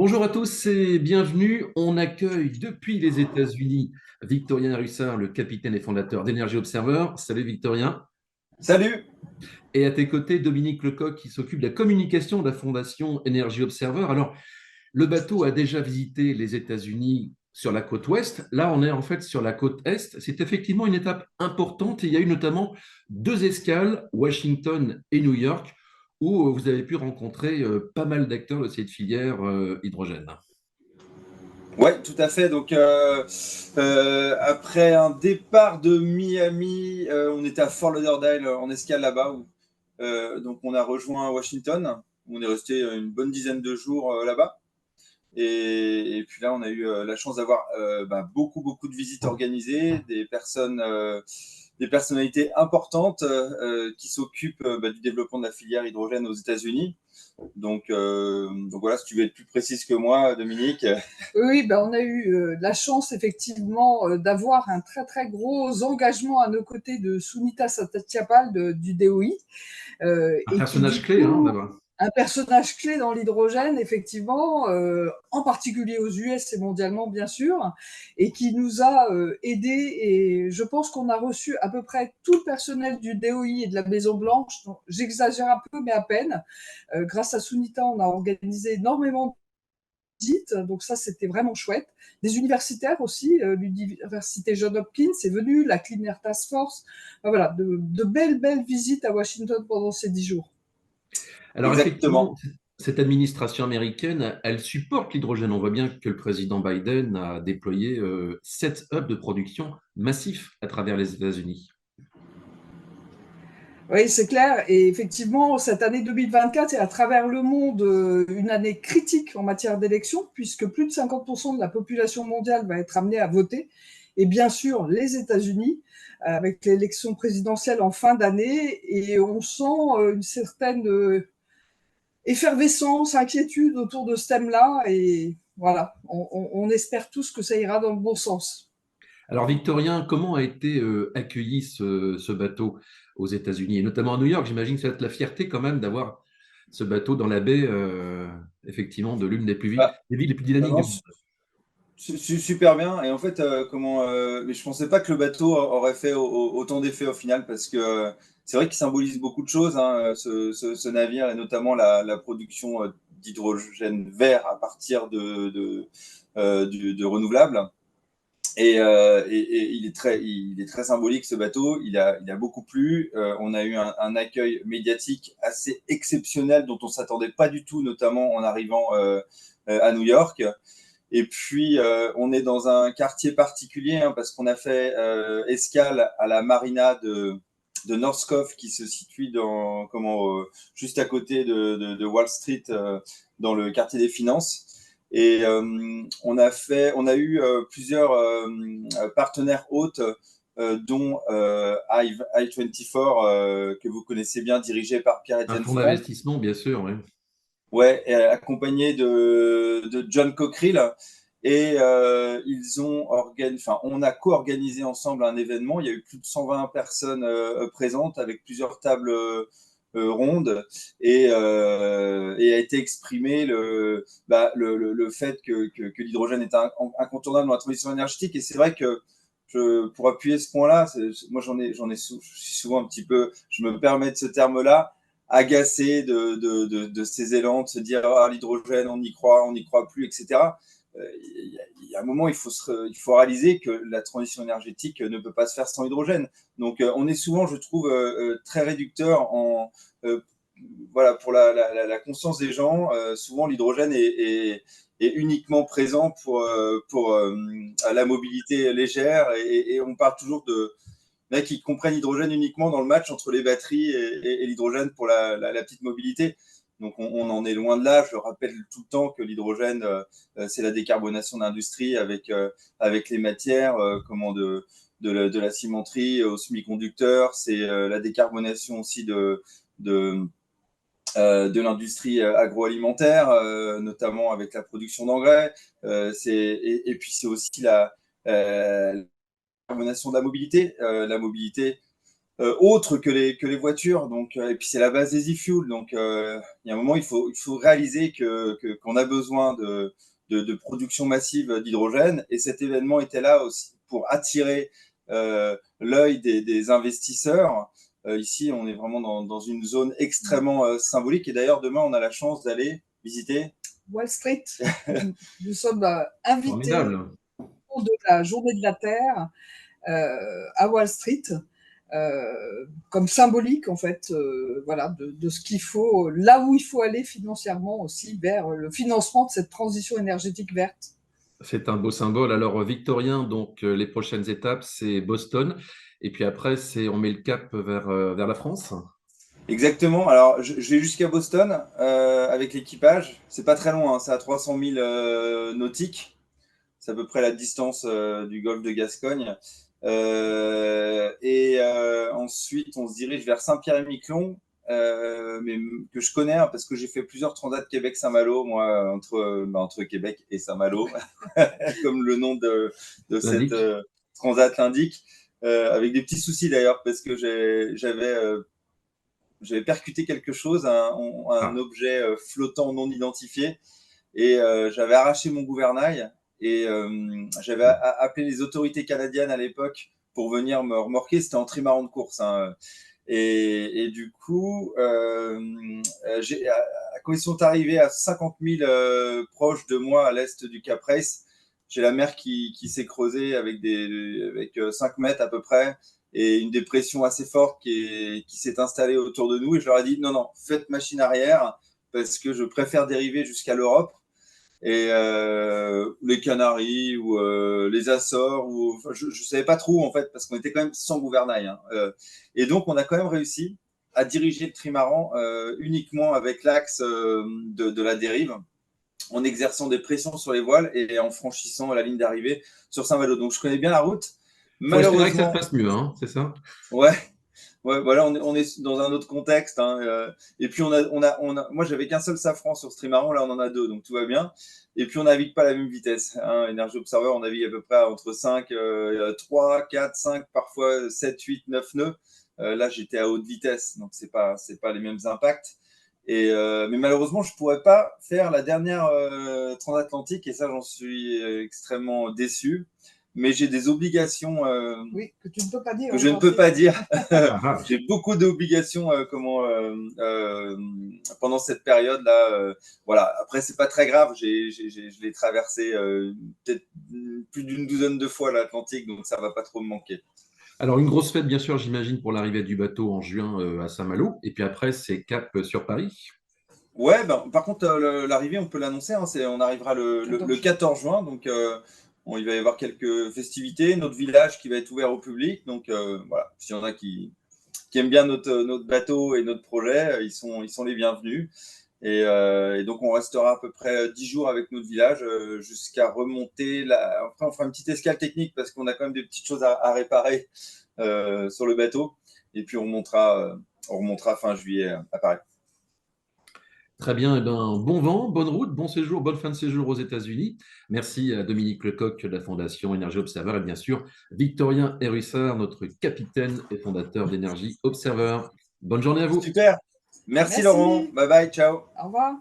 Bonjour à tous et bienvenue. On accueille depuis les États-Unis Victorien Russard, le capitaine et fondateur d'Energy Observer. Salut Victorien. Salut! Et à tes côtés, Dominique Lecoq qui s'occupe de la communication de la fondation Energy Observer. Alors, le bateau a déjà visité les États-Unis sur la côte ouest. Là, on est en fait sur la côte est. C'est effectivement une étape importante. Et il y a eu notamment deux escales, Washington et New York, où vous avez pu rencontrer pas mal d'acteurs de cette filière hydrogène. Ouais, tout à fait. Donc, après un départ de Miami, on était à Fort Lauderdale en escale là-bas. Donc, on a rejoint Washington. On est resté une bonne dizaine de jours là-bas. Et puis là, on a eu la chance d'avoir beaucoup de visites organisées, des personnalités importantes qui s'occupent du développement de la filière hydrogène aux États-Unis. Donc voilà, si tu veux être plus précise que moi, Dominique. Oui, ben on a eu la chance effectivement d'avoir un très très gros engagement à nos côtés de Sunita Satyapal du DOI Un et qui personnage du clé, hein, coup là-bas. un personnage clé dans l'hydrogène effectivement, en particulier aux US et mondialement bien sûr, et qui nous a aidés. Et je pense qu'on a reçu à peu près tout le personnel du DOI et de la Maison Blanche. Donc, j'exagère un peu, mais à peine. Grâce à Sunita, on a organisé énormément visites, donc ça c'était vraiment chouette. Des universitaires aussi, l'université John Hopkins est venue, la Clean Air Task Force. Enfin, voilà, de belles visites à Washington pendant ces 10 jours. Alors Exactement. effectivement, cette administration américaine, elle supporte l'hydrogène. On voit bien que le président Biden a déployé 7 hubs de production massifs à travers les États-Unis. Oui, c'est clair. Et effectivement, cette année 2024 est à travers le monde une année critique en matière d'élection, puisque plus de 50% de la population mondiale va être amenée à voter. Et bien sûr, les États-Unis, avec l'élection présidentielle en fin d'année. Et on sent une certaine effervescence, inquiétude autour de ce thème-là. Et voilà, on espère tous que ça ira dans le bon sens. Alors Victorien, comment a été accueilli ce bateau aux États-Unis et notamment à New York? J'imagine que ça va être la fierté quand même d'avoir ce bateau dans la baie, effectivement, de l'une Bah, des villes les plus dynamiques non, du monde. super bien. Et en fait, mais je pensais pas que le bateau aurait fait autant d'effet au final, parce que c'est vrai qu'il symbolise beaucoup de choses, hein, ce navire, et notamment la production d'hydrogène vert à partir de renouvelables. Et il est très symbolique, ce bateau. Il a beaucoup plu. On a eu un accueil médiatique assez exceptionnel dont on s'attendait pas du tout, notamment en arrivant à New York. Et puis, on est dans un quartier particulier, hein, parce qu'on a fait escale à la marina de North Cove, qui se situe juste à côté de Wall Street, dans le quartier des finances. Et on a eu plusieurs partenaires hôtes, dont I24, que vous connaissez bien, dirigé par Un Pierre-Étienne fonds Front. d'investissement, bien sûr, oui. Ouais, accompagné de John Cockerill. Et on a co-organisé ensemble un événement. Il y a eu plus de 120 personnes présentes, avec plusieurs tables rondes, et a été exprimé le fait que l'hydrogène est incontournable dans la transition énergétique. Et c'est vrai que pour appuyer ce point-là, moi je suis souvent un petit peu, je me permets de ce terme-là, agacé de ces élans, de se dire ah, l'hydrogène, on n'y croit plus, etc. Il y a un moment, il faut réaliser que la transition énergétique ne peut pas se faire sans hydrogène. Donc, on est souvent, je trouve, très réducteur euh, voilà, pour la conscience des gens. Souvent, l'hydrogène est uniquement présent pour la mobilité légère, et on parle toujours de là, qui comprennent l'hydrogène uniquement dans le match entre les batteries et l'hydrogène pour la petite mobilité. Donc on en est loin de là. Je rappelle tout le temps que l'hydrogène, c'est la décarbonation de l'industrie avec les matières, de la cimenterie aux semi-conducteurs. C'est la décarbonation aussi de l'industrie agroalimentaire, notamment avec la production d'engrais. Et puis c'est aussi la décarbonation de la mobilité. La mobilité, autre que les voitures. Donc, et puis c'est la base des e-fuels. Donc, il y a un moment, il faut réaliser qu'on a besoin de production massive d'hydrogène. Et cet événement était là aussi pour attirer l'œil des investisseurs. Ici, on est vraiment dans une zone extrêmement symbolique. Et d'ailleurs, demain, on a la chance d'aller visiter Wall Street. Nous sommes invités Formidable. de la Journée de la Terre à Wall Street. Comme symbolique en fait, voilà, de ce qu'il faut, là où il faut aller financièrement aussi vers le financement de cette transition énergétique verte. C'est un beau symbole. Alors, Victorien, donc les prochaines étapes, c'est Boston. Et puis après, on met le cap vers la France. Exactement. Alors, je vais jusqu'à Boston avec l'équipage. C'est pas très loin, hein. C'est à 300 000 nautiques. C'est à peu près la distance du golfe de Gascogne. Ensuite, on se dirige vers Saint-Pierre-et-Miquelon, mais que je connais hein, parce que j'ai fait plusieurs transats Québec-Saint-Malo, moi, entre Québec et Saint-Malo, comme le nom de cette transat l'indique, avec des petits soucis d'ailleurs, parce que j'avais percuté quelque chose, un objet flottant non identifié, et j'avais arraché mon gouvernail. Et j'avais appelé les autorités canadiennes à l'époque pour venir me remorquer. C'était en trimaran de course. Hein. Et du coup, quand ils sont arrivés à 50 000 proches de moi à l'est du Cap Race, j'ai la mer qui s'est creusée avec 5 mètres à peu près et une dépression assez forte qui s'est installée autour de nous. Et je leur ai dit non, faites machine arrière parce que je préfère dériver jusqu'à l'Europe. Et les Canaries ou les Açores, je ne savais pas trop en fait, parce qu'on était quand même sans gouvernail. Hein. Et donc, on a quand même réussi à diriger le trimaran uniquement avec l'axe de la dérive, en exerçant des pressions sur les voiles et en franchissant la ligne d'arrivée sur Saint-Malo. Donc, je connais bien la route. Faut espérer que ça se passe mieux, hein, c'est ça? Ouais. Ouais, voilà, on est dans un autre contexte. Hein, et puis, moi, j'avais qu'un seul safran sur ce trimaran. Là, on en a 2, donc tout va bien. Et puis, on navigue pas à la même vitesse. Hein. Energy Observer, on navigue à peu près entre 3, 4, 5, parfois 7, 8, 9 nœuds. Là, j'étais à haute vitesse, donc c'est pas les mêmes impacts. Mais malheureusement, je pourrais pas faire la dernière transatlantique, et ça, j'en suis extrêmement déçu. Mais j'ai des obligations oui, que tu ne peux pas dire. Que je ne peux pas dire. J'ai beaucoup d'obligations pendant cette période-là. Voilà. Après, c'est pas très grave. Je l'ai traversé peut-être plus d'une douzaine de fois l'Atlantique, donc ça va pas trop me manquer. Alors, une grosse fête, bien sûr, j'imagine, pour l'arrivée du bateau en juin à Saint-Malo. Et puis après, c'est cap sur Paris. Ouais, par contre, l'arrivée, on peut l'annoncer. Hein, on arrivera le 14 juin. Donc, il va y avoir quelques festivités. Notre village qui va être ouvert au public. Donc, voilà. S'il y en a qui aiment bien notre bateau et notre projet, ils sont les bienvenus. Et donc, on restera à peu près 10 jours avec notre village jusqu'à remonter. Après, on fera une petite escale technique parce qu'on a quand même des petites choses à réparer sur le bateau. Et puis, on remontera fin juillet à Paris. Très bien, eh ben, bon vent, bonne route, bon séjour, bonne fin de séjour aux États-Unis. Merci à Dominique Lecoq de la Fondation Énergie Observer et bien sûr Victorien Hérussard, notre capitaine et fondateur d'Énergie Observer. Bonne journée à vous. Super. Merci Laurent. Bye bye. Ciao. Au revoir.